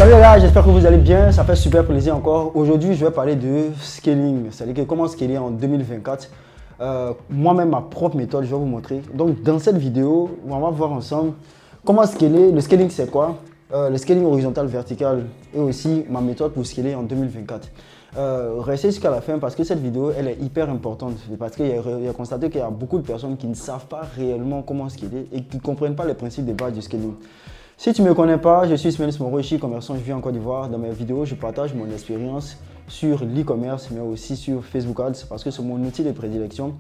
Salut les gars, j'espère que vous allez bien, ça fait super plaisir encore. Aujourd'hui, je vais parler de scaling, c'est-à-dire comment scaler en 2024. Moi-même, ma propre méthode, je vais vous montrer. Donc, dans cette vidéo, on va voir ensemble comment scaler. Le scaling, c'est quoi? Le scaling horizontal, vertical et aussi ma méthode pour scaler en 2024. Restez jusqu'à la fin parce que cette vidéo, elle est hyper importante. Parce qu'il y a constaté qu'il y a beaucoup de personnes qui ne savent pas réellement comment scaler et qui ne comprennent pas les principes de base du scaling. Si tu ne me connais pas, je suis Smelis Moroichi, commerçant, je vis en Côte d'Ivoire. Dans mes vidéos, je partage mon expérience sur l'e-commerce, mais aussi sur Facebook Ads parce que c'est mon outil de prédilection.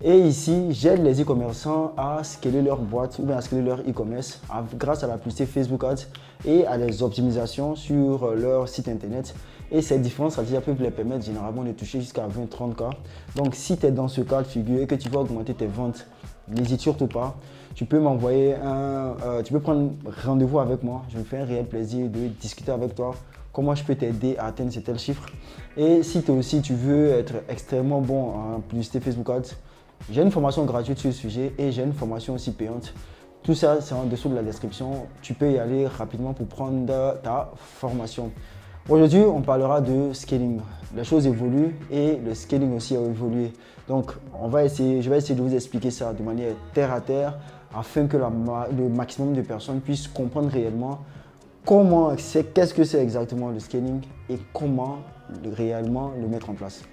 Et ici, j'aide les e-commerçants à scaler leur boîte ou bien à scaler leur e-commerce grâce à la publicité Facebook Ads et à les optimisations sur leur site internet. Et ces différentes stratégies peuvent les permettre généralement de toucher jusqu'à 20-30K. Donc, si tu es dans ce cas de figure et que tu veux augmenter tes ventes, n'hésite surtout pas. Tu peux m'envoyer tu peux prendre rendez-vous avec moi. Je me fais un réel plaisir de discuter avec toi. Comment je peux t'aider à atteindre ces tels chiffres. Et si toi aussi tu veux être extrêmement bon en publicité Facebook Ads, j'ai une formation gratuite sur le sujet et j'ai une formation aussi payante. Tout ça, c'est en dessous de la description. Tu peux y aller rapidement pour prendre ta formation. Aujourd'hui, on parlera de scaling. Les choses évoluent et le scaling aussi a évolué. Donc, je vais essayer de vous expliquer ça de manière terre à terre afin que le maximum de personnes puissent comprendre réellement qu'est-ce que c'est exactement le scaling et comment réellement le mettre en place.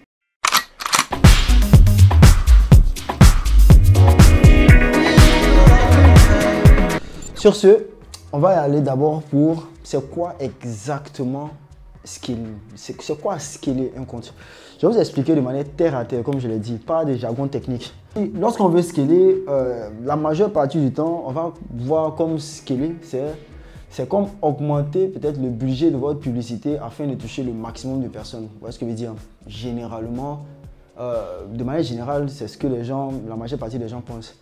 Sur ce, on va y aller d'abord pour c'est quoi exactement scaling. C'est quoi scaler un compte? Je vais vous expliquer de manière terre à terre, comme je l'ai dit, pas des jargons techniques. Lorsqu'on veut scaler, la majeure partie du temps, on va voir comme scaler, c'est comme augmenter peut-être le budget de votre publicité afin de toucher le maximum de personnes. Vous voyez ce que je veux dire? Généralement, de manière générale, c'est ce que la majeure partie des gens pensent.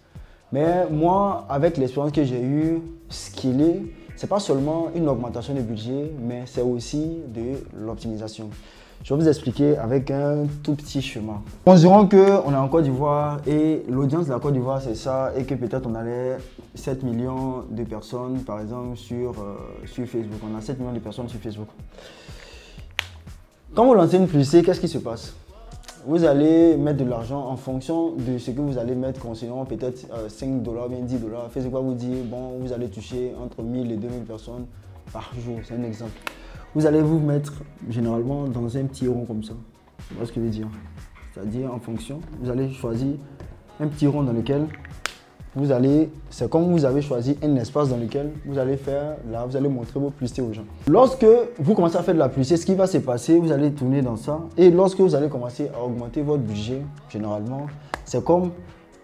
Mais moi, avec l'expérience que j'ai eue, scaler, ce n'est pas seulement une augmentation de budget, mais c'est aussi de l'optimisation. Je vais vous expliquer avec un tout petit schéma. Considérons qu'on est en Côte d'Ivoire et l'audience de la Côte d'Ivoire, c'est ça, et que peut-être on avait 7 millions de personnes, par exemple, sur Facebook. On a 7 millions de personnes sur Facebook. Quand vous lancez une publicité, qu'est-ce qui se passe? Vous allez mettre de l'argent en fonction de ce que vous allez mettre, considérons peut-être 5 $, bien 10 $. Facebook va vous dire, bon, vous allez toucher entre 1000 et 2000 personnes par jour, c'est un exemple. Vous allez vous mettre généralement dans un petit rond comme ça. Vous voyez ce que je veux dire? C'est-à-dire en fonction, vous allez choisir un petit rond dans lequel c'est comme vous avez choisi un espace dans lequel vous allez faire, là, vous allez montrer vos publicités aux gens. Lorsque vous commencez à faire de la publicité, ce qui va se passer, vous allez tourner dans ça. Et lorsque vous allez commencer à augmenter votre budget, généralement, c'est comme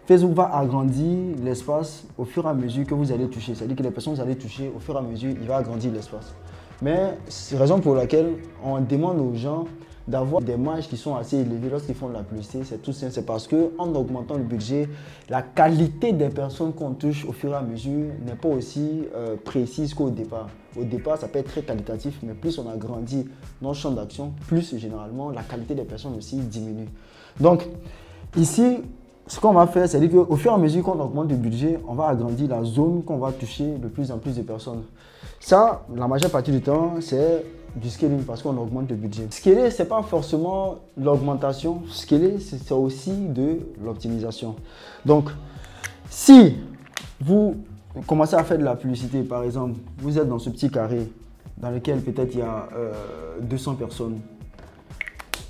Facebook va agrandir l'espace au fur et à mesure que vous allez toucher. C'est-à-dire que les personnes que vous allez toucher, au fur et à mesure, il va agrandir l'espace. Mais c'est la raison pour laquelle on demande aux gens d'avoir des marges qui sont assez élevées lorsqu'ils font de la publicité. C'est tout simple, c'est parce qu'en augmentant le budget, la qualité des personnes qu'on touche au fur et à mesure n'est pas aussi précise qu'au départ. Au départ, ça peut être très qualitatif, mais plus on agrandit notre champ d'action, plus généralement la qualité des personnes aussi diminue. Donc ici, ce qu'on va faire, c'est qu'au fur et à mesure qu'on augmente le budget, on va agrandir la zone qu'on va toucher de plus en plus de personnes. Ça, la majeure partie du temps, c'est du scaling parce qu'on augmente le budget. Scaler, ce n'est pas forcément l'augmentation. Scaler, c'est aussi de l'optimisation. Donc, si vous commencez à faire de la publicité, par exemple, vous êtes dans ce petit carré dans lequel peut-être il y a 200 personnes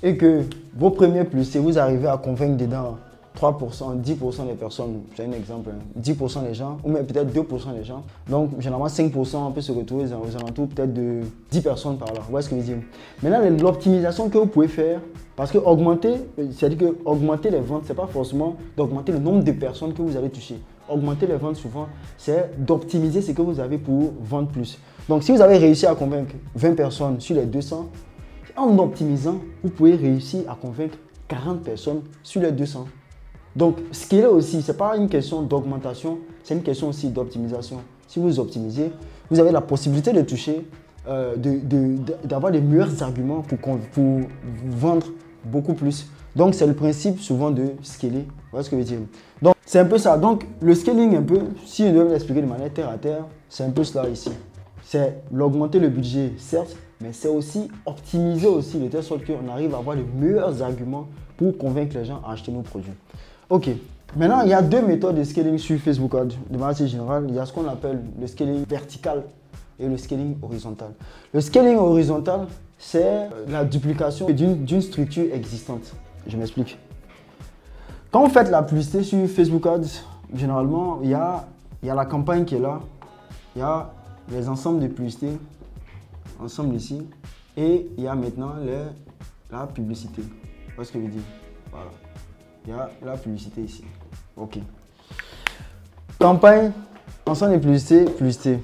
et que vos premières publicités, vous arrivez à convaincre dedans 3%, 10% des personnes, j'ai un exemple, 10% des gens, ou même peut-être 2% des gens. Donc, généralement, 5% on peut se retrouver aux alentours peut-être de 10 personnes par là. Vous voyez ce que je veux dire? Maintenant, l'optimisation que vous pouvez faire, parce que c'est-à-dire que augmenter les ventes, ce n'est pas forcément d'augmenter le nombre de personnes que vous allez toucher. Augmenter les ventes, souvent, c'est d'optimiser ce que vous avez pour vendre plus. Donc, si vous avez réussi à convaincre 20 personnes sur les 200, en optimisant, vous pouvez réussir à convaincre 40 personnes sur les 200. Donc, scaler aussi, ce n'est pas une question d'augmentation, c'est une question aussi d'optimisation. Si vous optimisez, vous avez la possibilité de toucher, d'avoir les meilleurs arguments pour vendre beaucoup plus. Donc, c'est le principe souvent de scaler. Vous voyez ce que je veux dire? Donc, c'est un peu ça. Donc, le scaling, un peu, si je dois l'expliquer de manière terre à terre, c'est un peu cela ici. c'est l'augmenter le budget, certes, mais c'est aussi optimiser aussi de telle sorte qu'on arrive à avoir les meilleurs arguments pour convaincre les gens à acheter nos produits. Ok, maintenant il y a deux méthodes de scaling sur Facebook Ads. De manière générale, il y a ce qu'on appelle le scaling vertical et le scaling horizontal. Le scaling horizontal, c'est la duplication d'une structure existante. Je m'explique. Quand vous faites la publicité sur Facebook Ads, généralement, il y a la campagne qui est là, il y a les ensembles de publicités, ensemble ici, et il y a maintenant la publicité. Vous voyez ce que je veux dire? Voilà. Il y a la publicité ici. Ok. Campagne, ensemble de publicité, publicité.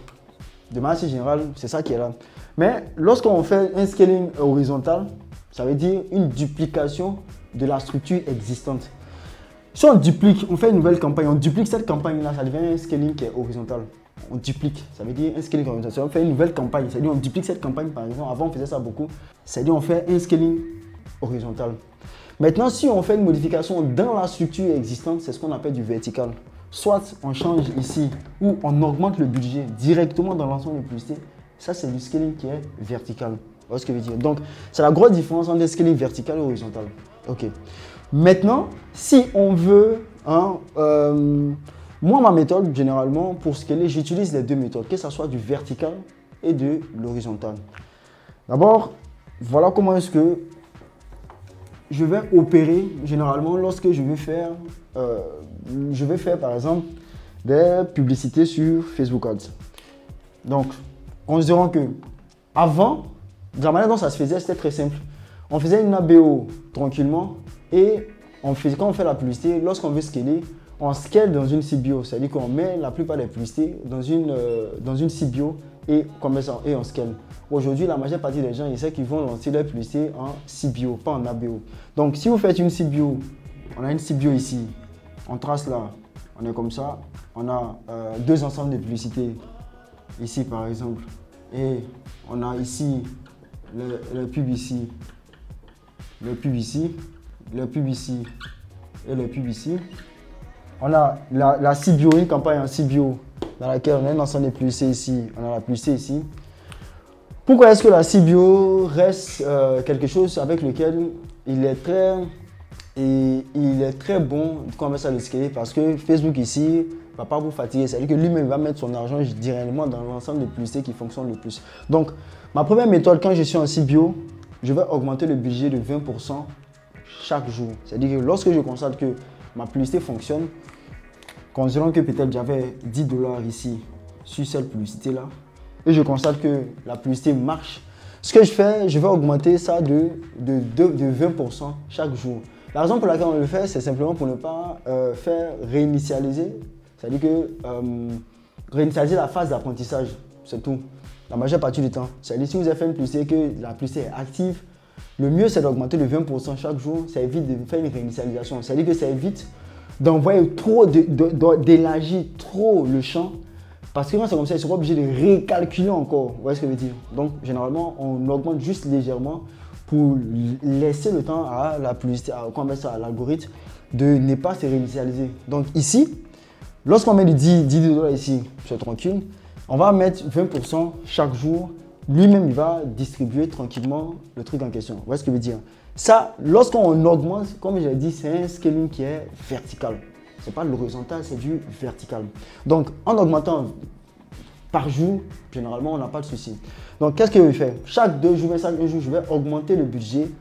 De manière générale, c'est ça qui est là. Mais lorsqu'on fait un scaling horizontal, ça veut dire une duplication de la structure existante. Si on duplique, on fait une nouvelle campagne, on duplique cette campagne-là, ça devient un scaling qui est horizontal. On duplique, ça veut dire un scaling horizontal. Si on fait une nouvelle campagne, c'est-à-dire on duplique cette campagne par exemple, avant on faisait ça beaucoup, c'est-à-dire on fait un scaling horizontal. Maintenant, si on fait une modification dans la structure existante, c'est ce qu'on appelle du vertical. Soit on change ici ou on augmente le budget directement dans l'ensemble de publicité. Ça, c'est du scaling qui est vertical. Vous voyez ce que je veux dire? Donc, c'est la grosse différence entre le scaling vertical et horizontal. Ok. Maintenant, si on veut, moi, ma méthode, généralement, pour scaler, j'utilise les deux méthodes, que ce soit du vertical et de l'horizontal. D'abord, voilà comment est-ce que je vais opérer généralement lorsque je vais faire par exemple des publicités sur Facebook Ads. Donc, considérons que avant, de la manière dont ça se faisait, c'était très simple. On faisait une ABO tranquillement et quand on fait la publicité, lorsqu'on veut scaler, on scale dans une CBO. C'est-à-dire qu'on met la plupart des publicités dans une CBO et on scale. Aujourd'hui, la majeure partie des gens, ils savent qu'ils vont lancer leur publicité en CBO, pas en ABO. Donc, si vous faites une CBO, on a une CBO ici, on trace là, on est comme ça, on a deux ensembles de publicités, ici par exemple, et on a ici le pub ici, le pub ici, le pub ici et le pub ici. On a la CBO, une campagne en CBO dans laquelle on a un ensemble de publicités ici, on a la publicité ici. Pourquoi est-ce que la CBO reste quelque chose avec lequel il est très bon quand on ça le scaler? Parce que Facebook ici ne va pas vous fatiguer. C'est-à-dire que lui-même va mettre son argent directement dans l'ensemble des publicités qui fonctionnent le plus. Donc, ma première méthode, quand je suis en CBO, je vais augmenter le budget de 20% chaque jour. C'est-à-dire que lorsque je constate que ma publicité fonctionne, considérons que peut-être j'avais 10 $ ici sur cette publicité-là, et je constate que la publicité marche, ce que je fais, je vais augmenter ça de 20% chaque jour. La raison pour laquelle on le fait, c'est simplement pour ne pas faire réinitialiser, c'est-à-dire que réinitialiser la phase d'apprentissage, c'est tout, la majeure partie du temps. C'est-à-dire si vous avez fait une publicité que la publicité est active, le mieux c'est d'augmenter de 20% chaque jour, ça évite de faire une réinitialisation, c'est-à-dire que ça évite d'envoyer trop, d'élargir trop le champ. Parce que quand c'est comme ça, ils ne sont pas obligés de récalculer encore. Vous voyez ce que je veux dire? Donc, généralement, on augmente juste légèrement pour laisser le temps à la publicité, à l'algorithme de ne pas se réinitialiser. Donc, ici, lorsqu'on met 10 $ ici, c'est tranquille, on va mettre 20% chaque jour. Lui-même, il va distribuer tranquillement le truc en question. Vous voyez ce que je veux dire? Ça, lorsqu'on augmente, comme je l'ai dit, c'est un scaling qui est vertical. Ce n'est pas l'horizontal, c'est du vertical. Donc, en augmentant par jour, généralement, on n'a pas de souci. Donc, qu'est-ce que je fais? Chaque 2 jours, chaque 1 jour, je vais augmenter le budget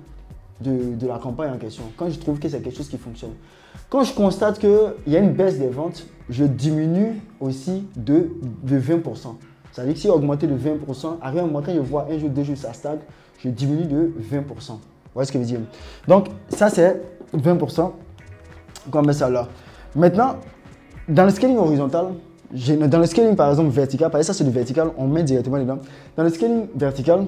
de la campagne en question. Quand je trouve que c'est quelque chose qui fonctionne. Quand je constate qu'il y a une baisse des ventes, je diminue aussi de 20%. C'est-à-dire que si augmenter de 20%, arrive un moment quand je vois 1 jour, 2 jours, ça stagne, je diminue de 20%. Vous voyez ce que je veux dire? Donc, ça, c'est 20%. On met ça là. Maintenant, dans le scaling horizontal, dans le scaling par exemple vertical, parce que ça c'est du vertical, on met directement dedans. Dans le scaling vertical,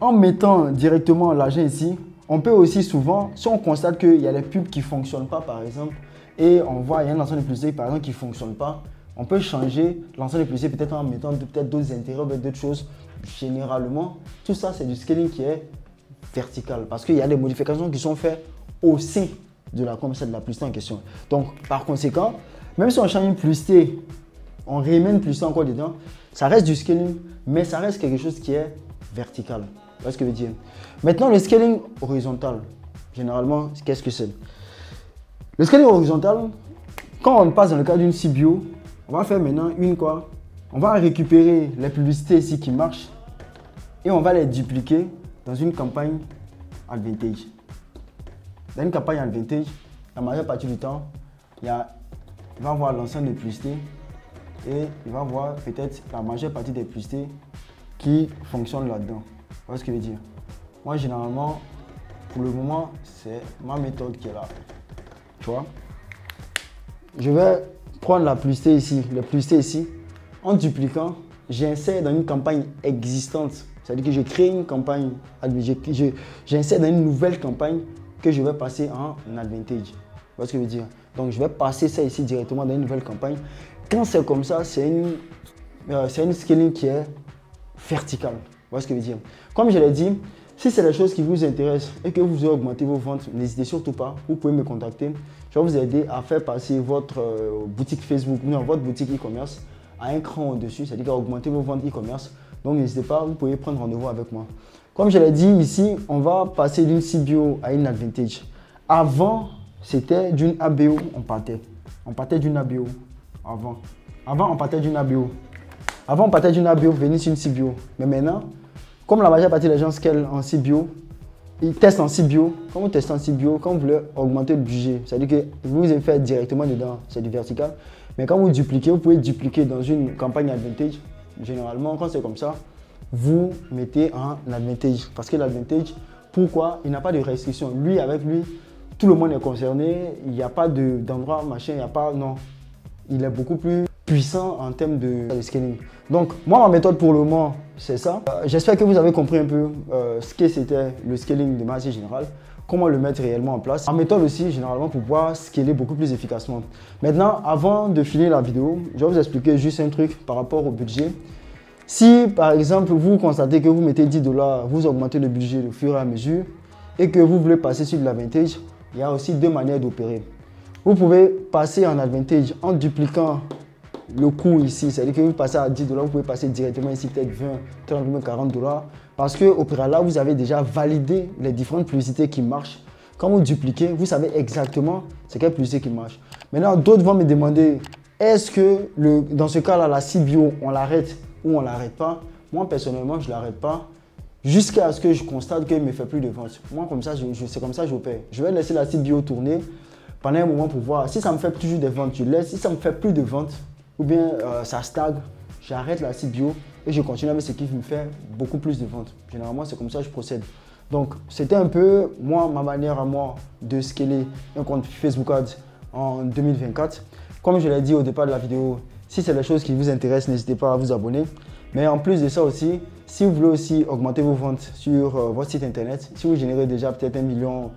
en mettant directement l'argent ici, on peut aussi souvent, si on constate qu'il y a des pubs qui ne fonctionnent pas par exemple, et on voit qu'il y a un ensemble de publicités par exemple qui ne fonctionne pas, on peut changer l'ensemble de publicités peut-être en mettant peut-être d'autres intérêts, d'autres choses. Généralement, tout ça c'est du scaling qui est vertical parce qu'il y a des modifications qui sont faites au sein de la publicité en question. Donc, par conséquent, même si on change une publicité on rémène plus ça encore dedans. Ça reste du scaling, mais ça reste quelque chose qui est vertical. Vous voyez ce que je veux dire? Maintenant, le scaling horizontal, généralement, qu'est-ce que c'est? Le scaling horizontal, quand on passe dans le cadre d'une CBO, on va faire maintenant une quoi? On va récupérer les publicités ici qui marchent et on va les dupliquer dans une campagne Advantage. Dans une campagne Advantage, la majeure partie du temps, il va avoir l'ensemble des publicités et il va voir peut-être la majeure partie des publicités qui fonctionnent là-dedans. Vous voyez ce que je veux dire? Moi, généralement, pour le moment, c'est ma méthode qui est là. Tu vois? Je vais prendre la publicité ici, les publicités ici. En dupliquant, j'insère dans une campagne existante. C'est-à-dire que je crée une campagne, j'insère dans une nouvelle campagne que je vais passer en Advantage. Vous voyez ce que je veux dire? Donc, je vais passer ça ici directement dans une nouvelle campagne. Quand c'est comme ça, c'est une scaling qui est verticale. Vous voyez ce que je veux dire? Comme je l'ai dit, si c'est des choses qui vous intéressent et que vous voulez augmenter vos ventes, n'hésitez surtout pas, vous pouvez me contacter. Je vais vous aider à faire passer votre boutique Facebook, non, votre boutique e-commerce à un cran au-dessus, c'est-à-dire à augmenter vos ventes e-commerce. Donc n'hésitez pas, vous pouvez prendre rendez-vous avec moi. Comme je l'ai dit ici, on va passer d'une CBO à une Advantage. Avant, c'était d'une ABO, on partait. On partait d'une ABO. Avant, on partait d'une ABO. Avant, on partait d'une ABO, venir sur une CBO. Mais maintenant, comme la majeure partie des gens scalent en CBO, ils testent en CBO. Quand vous testez en CBO, quand vous voulez augmenter le budget, c'est-à-dire que vous allez faire directement dedans, c'est du vertical. Mais quand vous dupliquez, vous pouvez dupliquer dans une campagne Advantage. Généralement, quand c'est comme ça, vous mettez en Advantage. Parce que l'Advantage, pourquoi? Il n'a pas de restriction. Lui, avec lui, tout le monde est concerné. Il n'y a pas d'endroit, machin, il n'y a pas, non. Il est beaucoup plus puissant en termes de scaling. Donc, moi, ma méthode pour le moment, c'est ça. J'espère que vous avez compris un peu ce que c'était le scaling de manière générale, comment le mettre réellement en place. Ma méthode aussi, généralement, pour pouvoir scaler beaucoup plus efficacement. Maintenant, avant de finir la vidéo, je vais vous expliquer juste un truc par rapport au budget. Si, par exemple, vous constatez que vous mettez 10 $, vous augmentez le budget au fur et à mesure et que vous voulez passer sur de l'Advantage, il y a aussi deux manières d'opérer. Vous pouvez passer en Advantage en dupliquant le coût ici, c'est-à-dire que vous passez à 10 $, vous pouvez passer directement ici peut-être 20, 30, 40 $. Parce qu'au préalable, vous avez déjà validé les différentes publicités qui marchent. Quand vous dupliquez, vous savez exactement c'est quelle publicité qui marche. Maintenant, d'autres vont me demander, est-ce que dans ce cas-là, la CBO, on l'arrête ou on ne l'arrête pas? Moi, personnellement, je ne l'arrête pas jusqu'à ce que je constate qu'il ne me fait plus de ventes. Moi, comme ça, c'est comme ça que j'opère. Je vais laisser la CBO tourner pendant un moment pour voir. Si ça me fait toujours des ventes, je laisse. Si ça me fait plus de ventes, ou bien ça stagne, j'arrête la CBO et je continue avec ce qui me fait beaucoup plus de ventes. Généralement, c'est comme ça que je procède. Donc, c'était un peu ma manière à moi de scaler un compte Facebook Ads en 2024. Comme je l'ai dit au départ de la vidéo, si c'est les choses qui vous intéressent, n'hésitez pas à vous abonner. Mais en plus de ça aussi, si vous voulez aussi augmenter vos ventes sur votre site internet, si vous générez déjà peut-être 1 million,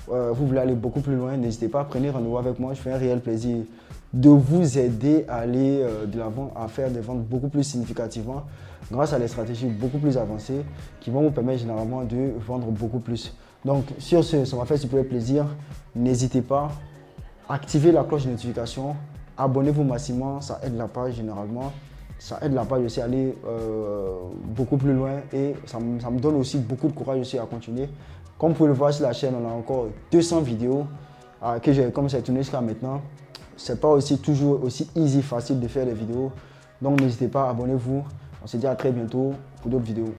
vous voulez aller beaucoup plus loin, n'hésitez pas, prenez rendez-vous avec moi. Je fais un réel plaisir de vous aider à aller de l'avant, à faire des ventes beaucoup plus significativement grâce à des stratégies beaucoup plus avancées qui vont vous permettre généralement de vendre beaucoup plus. Donc sur ce, ça m'a fait super plaisir. N'hésitez pas, activez la cloche de notification, abonnez-vous massivement, ça aide la page généralement. Ça aide la page aussi à aller beaucoup plus loin et ça me donne aussi beaucoup de courage aussi à continuer. Comme vous pouvez le voir sur la chaîne, on a encore 200 vidéos que j'ai comme c'est tourné jusqu'à maintenant. C'est pas aussi toujours aussi facile de faire des vidéos. Donc n'hésitez pas, abonnez-vous. On se dit à très bientôt pour d'autres vidéos.